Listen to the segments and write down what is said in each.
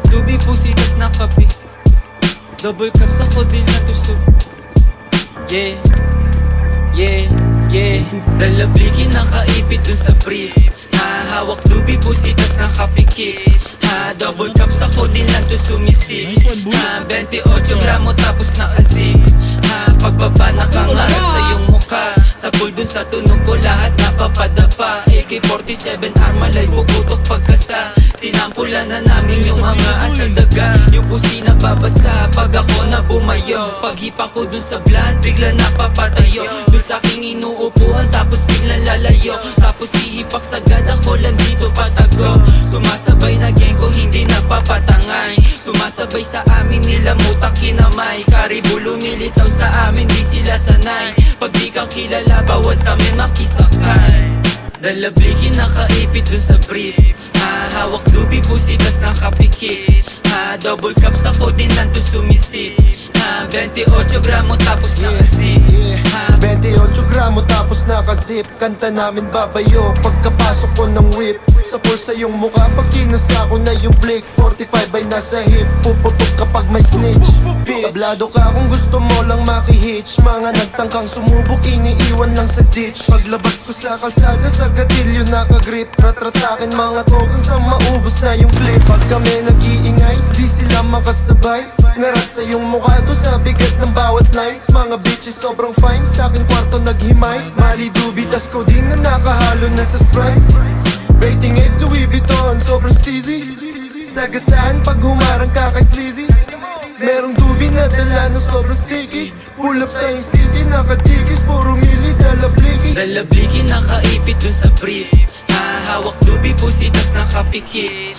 hawak tubi, pusitas na kape. Double cups ako din natusog. Yeah, yeah, yeah. Dalabliki nakaipit dun sa brief. Hawak tubi, pusitas na kapikik. Double cups ako din lang to sumisip. 28 gramo tapos nakazip. Pagbaba nakangarat sa iyong mukha. Sa pool dun sa tunog ko lahat napapadapa. AK-47 Armalite puputok pagkasa. Sinampulan na namin yung mga asal daga. Yung pusi na babasa pag ako na bumayo. Paghipa ko dun sa blunt bigla napapatayo. Dun sa aking inuupuhan tapos biglang lalayo. Tapos hihipak sagad ako lang dito patago. Sumasabay na gang ko hindi napapatangay. Sumasabay sa amin nila mutak kinamay. Karibu lumilitaw sa amin di sila sanay. Pag di ka kilala bawas amin makisakay. Dalabliki nakaipit dun sa brief. Hawak dubi pusitas nakapikit. Double cups ako din lang to sumisip. 28 gramo tapos nakazip. 28 gramo tapos nakazip. Kanta namin babayo pagkapasok ko ng whip. Sa pulsa yung mukha pag kinasa ko na yung blick. 45 ay nasa hip, puputok kapag may snitch. Tablado ka kung gusto mo lang makihitch. Mga nagtangkang sumubok iniiwan lang sa ditch. Paglabas ko sa kalsada sa gatilyo nakagrip. Rat-rat sa'kin mga togang sa maubos na yung clip. Pag kami nag-iingay, di sila makasabay. Ngarat sa yung mukha to sa bigat ng bawat lines. Mga bitches sobrang fine, sa akin kwarto naghimay. Mali dubi tas ko din na nakahalo na sa Sprite. Rating 8 Louis Vuitton, sobrang steezy. Sagasaan pag humarang ka kay sleazy. Merong dubi na dala na sobrang sticky. Pull up sa yung city, nakatikis, puro mili, dalabliki. Dalabliki nakaipit dun sa brief. Hawak dubi, pusitas nakapikit.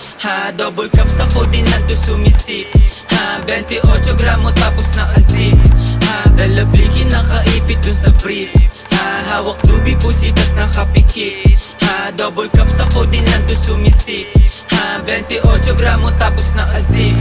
Double cups ako din lang to sumisip. 28 gramo tapos nakazip. Dalabliki nakaipit dun sa brief. Hawak dubi, pusitas nakapikit. Double cups ako din lang to sumisip. 28 gramo tapos nakazip.